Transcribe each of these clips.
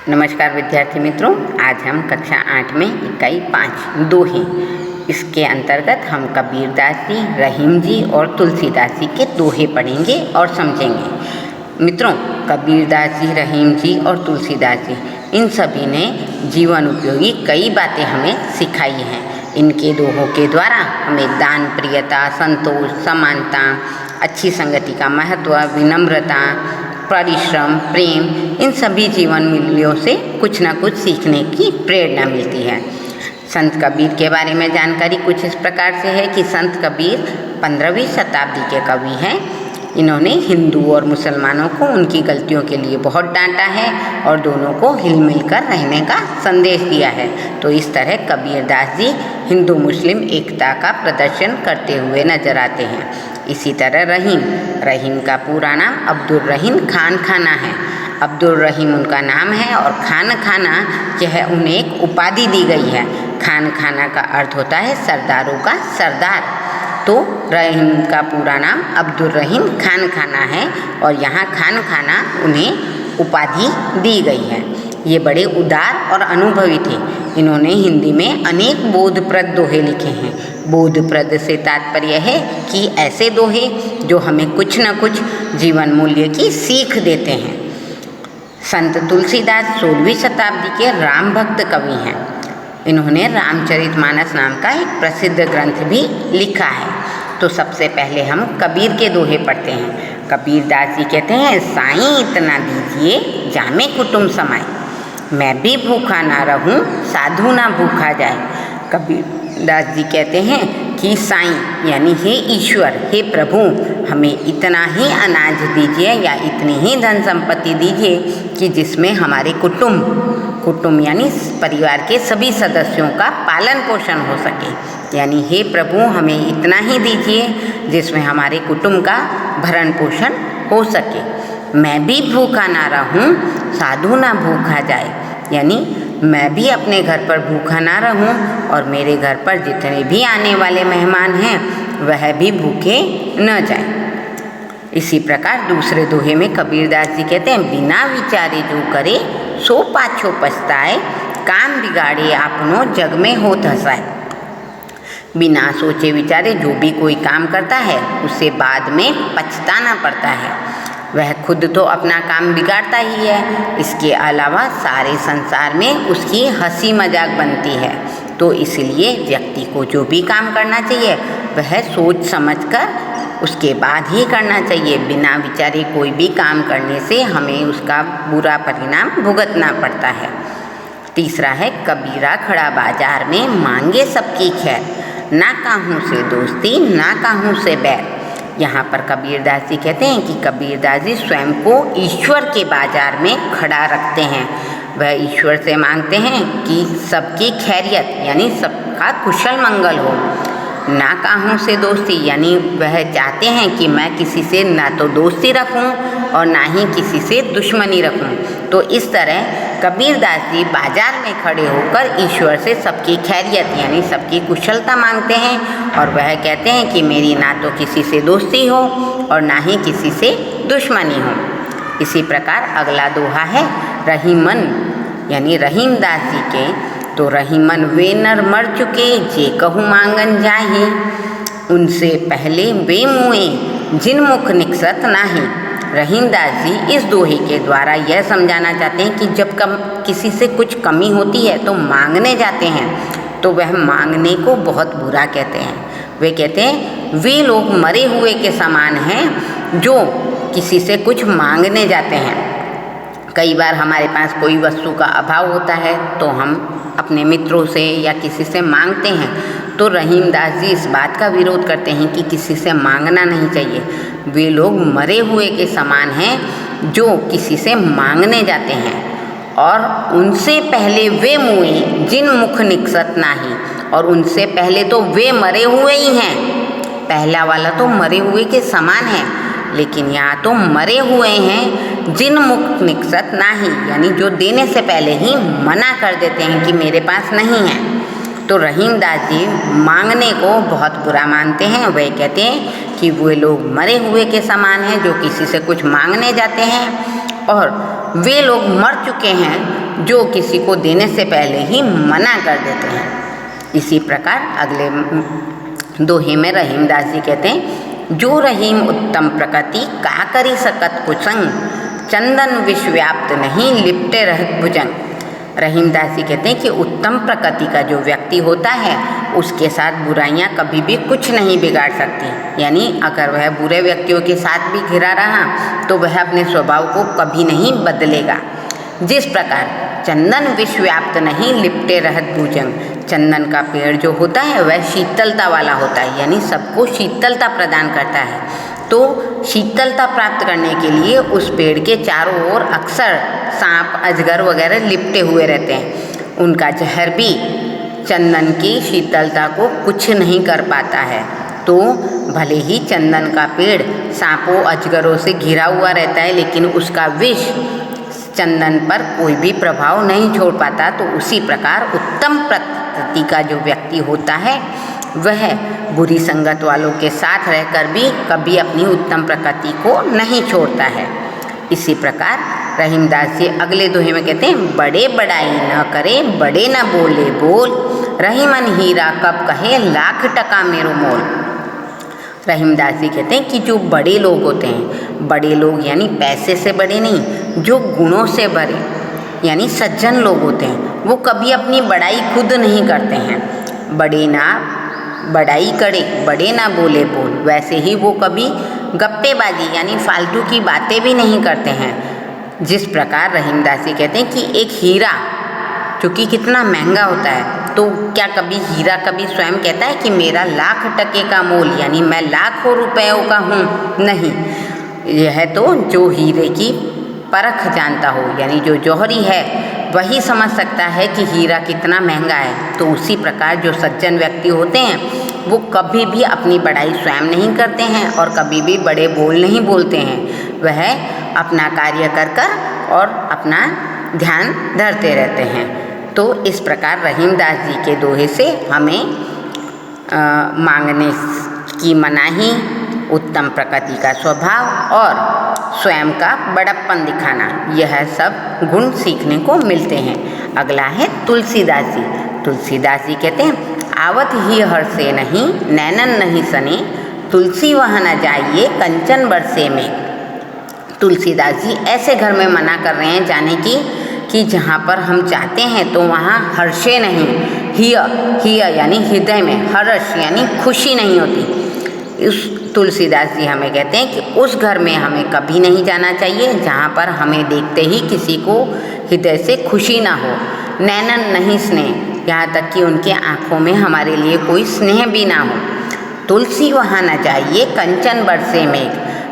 नमस्कार विद्यार्थी मित्रों, आज हम कक्षा 8 में इकाई 5 दोहे इसके अंतर्गत हम कबीरदास जी, रहीम जी और तुलसीदास जी के दोहे पढ़ेंगे और समझेंगे। मित्रों, कबीरदास जी, रहीम जी और तुलसीदास जी इन सभी ने जीवन उपयोगी कई बातें हमें सिखाई हैं। इनके दोहों के द्वारा हमें दान, प्रियता, संतोष, समानता, अच्छी संगति का महत्व, विनम्रता, परिश्रम, प्रेम, इन सभी जीवन मूल्यों से कुछ न कुछ सीखने की प्रेरणा मिलती है। संत कबीर के बारे में जानकारी कुछ इस प्रकार से है कि संत कबीर 15वीं शताब्दी के कवि हैं। इन्होंने हिंदू और मुसलमानों को उनकी गलतियों के लिए बहुत डांटा है और दोनों को हिल मिल कर रहने का संदेश दिया है। तो इस तरह कबीरदास जी हिंदू मुस्लिम एकता का प्रदर्शन करते हुए नजर आते हैं। इसी तरह रहीम का पूरा नाम अब्दुल रहीम खान खाना है। अब्दुल रहीम उनका नाम है और खान खाना यह उन्हें एक उपाधि दी गई है। खान खाना का अर्थ होता है सरदारों का सरदार। तो रहीम का पूरा नाम अब्दुल रहीम खान खाना है और यहाँ खान खाना उन्हें उपाधि दी गई है। ये बड़े उदार और अनुभवी थे। इन्होंने हिंदी में अनेक बोधप्रद दोहे लिखे हैं। बोधप्रद से तात्पर्य है कि ऐसे दोहे जो हमें कुछ न कुछ जीवन मूल्य की सीख देते हैं। संत तुलसीदास 16वीं शताब्दी के राम भक्त कवि हैं। इन्होंने रामचरितमानस नाम का एक प्रसिद्ध ग्रंथ भी लिखा है। तो सबसे पहले हम कबीर के दोहे पढ़ते हैं। कबीरदास जी कहते हैं, साईं इतना दीजिए जामे कुटुंब समाए, मैं भी भूखा ना रहूं साधु ना भूखा जाए। कबीरदास जी कहते हैं कि साईं यानी हे ईश्वर, हे प्रभु, हमें इतना ही अनाज दीजिए या इतनी ही धन संपत्ति दीजिए कि जिसमें हमारे कुटुंब यानी परिवार के सभी सदस्यों का पालन पोषण हो सके। यानी हे प्रभु, हमें इतना ही दीजिए जिसमें हमारे कुटुंब का भरण पोषण हो सके। मैं भी भूखा ना रहूं साधु ना भूखा जाए, यानी मैं भी अपने घर पर भूखा ना रहूं और मेरे घर पर जितने भी आने वाले मेहमान हैं वह भी भूखे न जाए। इसी प्रकार दूसरे दोहे में कबीरदास जी कहते हैं, बिना विचारे जो करे सो पाछो पछताए, काम बिगाड़े आपनो जग में होत हंसाए। बिना सोचे विचारे जो भी कोई काम करता है उसे बाद में पछताना पड़ता है। वह खुद तो अपना काम बिगाड़ता ही है, इसके अलावा सारे संसार में उसकी हंसी मजाक बनती है। तो इसलिए व्यक्ति को जो भी काम करना चाहिए वह सोच समझकर उसके बाद ही करना चाहिए। बिना विचारे कोई भी काम करने से हमें उसका बुरा परिणाम भुगतना पड़ता है। तीसरा है, कबीरा खड़ा बाजार में मांगे सबकी खैर, ना काहूँ से दोस्ती ना काहूँ से बैर। यहाँ पर कबीरदास जी कहते हैं कि कबीरदास जी स्वयं को ईश्वर के बाजार में खड़ा रखते हैं। वह ईश्वर से मांगते हैं कि सबकी खैरियत यानी सबका कुशल मंगल हो। ना काहूँ से दोस्ती यानी वह चाहते हैं कि मैं किसी से ना तो दोस्ती रखूं और ना ही किसी से दुश्मनी रखूं। तो इस तरह कबीरदास जी बाजार में खड़े होकर ईश्वर से सबकी खैरियत यानी सबकी कुशलता मांगते हैं और वह कहते हैं कि मेरी ना तो किसी से दोस्ती हो और ना ही किसी से दुश्मनी हो। इसी प्रकार अगला दोहा है रहीमन यानी रहीमदास जी के। तो रहीमन वे नर मर चुके जे कहूँ मांगन जाही, उनसे पहले वे मुए जिन मुख निकसत नाही। रहीमदास जी इस दोहे के द्वारा यह समझाना चाहते हैं कि जब किसी से कुछ कमी होती है तो मांगने जाते हैं तो वह मांगने को बहुत बुरा कहते हैं। वे कहते हैं वे लोग मरे हुए के समान हैं जो किसी से कुछ मांगने जाते हैं। कई बार हमारे पास कोई वस्तु का अभाव होता है तो हम अपने मित्रों से या किसी से मांगते हैं। तो रहीमदास जी इस बात का विरोध करते हैं कि किसी से मांगना नहीं चाहिए। वे लोग मरे हुए के समान हैं जो किसी से मांगने जाते हैं और उनसे पहले वे मुए जिन मुख निकसत नाही, और उनसे पहले तो वे मरे हुए ही हैं। पहला वाला तो मरे हुए के समान है, लेकिन यहाँ तो मरे हुए हैं जिन मुख निकसत नाही, यानी जो देने से पहले ही मना कर देते हैं कि मेरे पास नहीं है। तो रहीमदास जी मांगने को बहुत बुरा मानते हैं। वे कहते हैं कि वे लोग मरे हुए के समान हैं जो किसी से कुछ मांगने जाते हैं और वे लोग मर चुके हैं जो किसी को देने से पहले ही मना कर देते हैं। इसी प्रकार अगले दोहे में रहीमदास जी कहते हैं, जो रहीम उत्तम प्रकृति का करी सकत कुसंग, चंदन विष व्याप्त नहीं लिपटे रहत भुजंग। रहीमदास जी कहते हैं कि उत्तम प्रकृति का जो व्यक्ति होता है उसके साथ बुराइयां कभी भी कुछ नहीं बिगाड़ सकती। यानी अगर वह बुरे व्यक्तियों के साथ भी घिरा रहा तो वह अपने स्वभाव को कभी नहीं बदलेगा। जिस प्रकार चंदन विष व्याप्त नहीं लिपटे रहत भुजंग, चंदन का पेड़ जो होता है वह शीतलता वाला होता है, यानी सबको शीतलता प्रदान करता है। तो शीतलता प्राप्त करने के लिए उस पेड़ के चारों ओर अक्सर सांप, अजगर वगैरह लिपटे हुए रहते हैं। उनका जहर भी चंदन की शीतलता को कुछ नहीं कर पाता है। तो भले ही चंदन का पेड़ सांपों, अजगरों से घिरा हुआ रहता है, लेकिन उसका विष चंदन पर कोई भी प्रभाव नहीं छोड़ पाता। तो उसी प्रकार उत्तम प्रकृति का जो व्यक्ति होता है वह बुरी संगत वालों के साथ रहकर भी कभी अपनी उत्तम प्रकृति को नहीं छोड़ता है। इसी प्रकार रहीमदास जी अगले दोहे में कहते हैं, बड़े बड़ाई न करे बड़े न बोले बोल, रहीमन हीरा कब कहे लाख टका मेरो मोल। रहीमदास जी कहते हैं कि जो बड़े लोग होते हैं, बड़े लोग यानी पैसे से बड़े नहीं, जो गुणों से भरे यानी सज्जन लोग होते हैं, वो कभी अपनी बड़ाई खुद नहीं करते हैं। बड़े ना बड़ाई करे बड़े ना बोले बोल, वैसे ही वो कभी गप्पेबाजी यानी फालतू की बातें भी नहीं करते हैं। जिस प्रकार रहीमदास जी कहते हैं कि एक हीरा क्योंकि कितना महंगा होता है, तो क्या कभी हीरा कभी स्वयं कहता है कि मेरा लाख टके का मोल, यानी मैं लाखों रुपयों का हूँ? नहीं, यह तो जो हीरे की परख जानता हो, यानी जो जौहरी है वही समझ सकता है कि हीरा कितना महंगा है। तो उसी प्रकार जो सज्जन व्यक्ति होते हैं वो कभी भी अपनी बड़ाई स्वयं नहीं करते हैं और कभी भी बड़े बोल नहीं बोलते हैं। वह अपना कार्य कर और अपना ध्यान धरते रहते हैं। तो इस प्रकार रहीमदास जी के दोहे से हमें मांगने की मनाही, उत्तम प्रकृति का स्वभाव और स्वयं का बड़प्पन दिखाना, यह सब गुण सीखने को मिलते हैं। अगला है तुलसीदास जी। तुलसीदास जी कहते हैं, आवत ही हर्षे नहीं नैनन नहीं सने, तुलसी वहाँ न जाइए कंचन बरसे में। तुलसीदास जी ऐसे घर में मना कर रहे हैं जाने की कि जहाँ पर हम जाते हैं तो वहाँ हर्षे नहीं, हिय यानी हृदय में, हर्ष यानी खुशी नहीं होती। उस तुलसीदास जी हमें कहते हैं कि उस घर में हमें कभी नहीं जाना चाहिए जहाँ पर हमें देखते ही किसी को हृदय से खुशी ना हो। नैनन नहीं स्नेह, यहाँ तक कि उनके आँखों में हमारे लिए कोई स्नेह भी ना हो। तुलसी वहाँ न जाइए कंचन बरसे मेघ।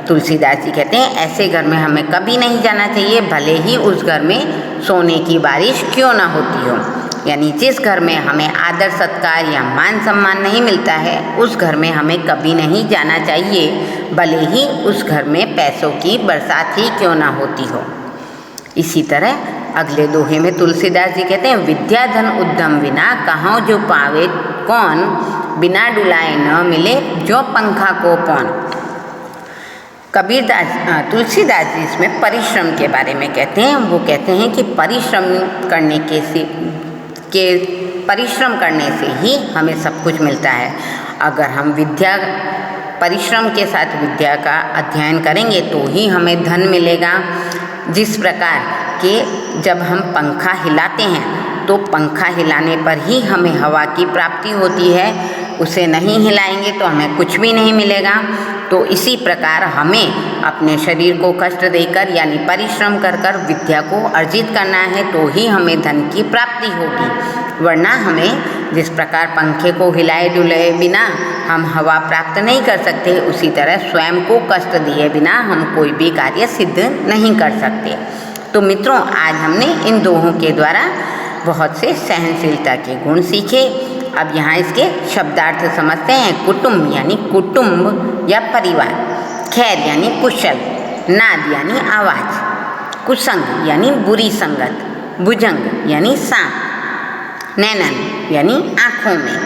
तुलसीदास जी कहते हैं ऐसे घर में हमें कभी नहीं जाना चाहिए, भले ही उस घर में सोने की बारिश क्यों ना होती हो। यानी जिस घर में हमें आदर सत्कार या मान सम्मान नहीं मिलता है उस घर में हमें कभी नहीं जाना चाहिए, भले ही उस घर में पैसों की बरसात ही क्यों ना होती हो। इसी तरह अगले दोहे में तुलसीदास जी कहते हैं, विद्या धन उद्यम बिना कहाँ जो पावे कौन, बिना डुलाए न मिले जो पंखा को पौन। तुलसीदास जी इसमें परिश्रम के बारे में कहते हैं। वो कहते हैं कि परिश्रम करने से ही हमें सब कुछ मिलता है। अगर हम परिश्रम के साथ विद्या का अध्ययन करेंगे तो ही हमें धन मिलेगा। जिस प्रकार के जब हम पंखा हिलाते हैं तो पंखा हिलाने पर ही हमें हवा की प्राप्ति होती है, उसे नहीं हिलाएंगे तो हमें कुछ भी नहीं मिलेगा। तो इसी प्रकार हमें अपने शरीर को कष्ट देकर यानी परिश्रम कर विद्या को अर्जित करना है तो ही हमें धन की प्राप्ति होगी, वरना हमें जिस प्रकार पंखे को हिलाए डुलाए बिना हम हवा प्राप्त नहीं कर सकते, उसी तरह स्वयं को कष्ट दिए बिना हम कोई भी कार्य सिद्ध नहीं कर सकते। तो मित्रों, आज हमने इन दोहों के द्वारा बहुत से सहनशीलता के गुण सीखे। अब यहाँ इसके शब्दार्थ समझते हैं। कुटुंब यानी कुटुंब या परिवार, खैर यानी कुशल, नाद यानी आवाज़, कुसंग यानी बुरी संगत, भुजंग यानी सांप, नैनन यानी आँखों में,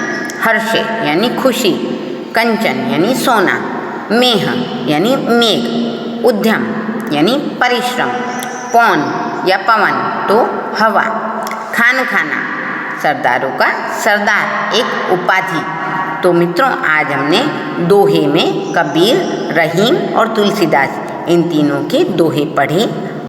हर्षे यानी खुशी, कंचन यानी सोना, मेह यानी मेघ, उद्यम यानी परिश्रम, पौन या पवन तो हवा। खान खाना, सरदारों का सरदार, एक उपाधि। तो मित्रों, आज हमने दोहे में कबीर, रहीम और तुलसीदास इन तीनों के दोहे पढ़े।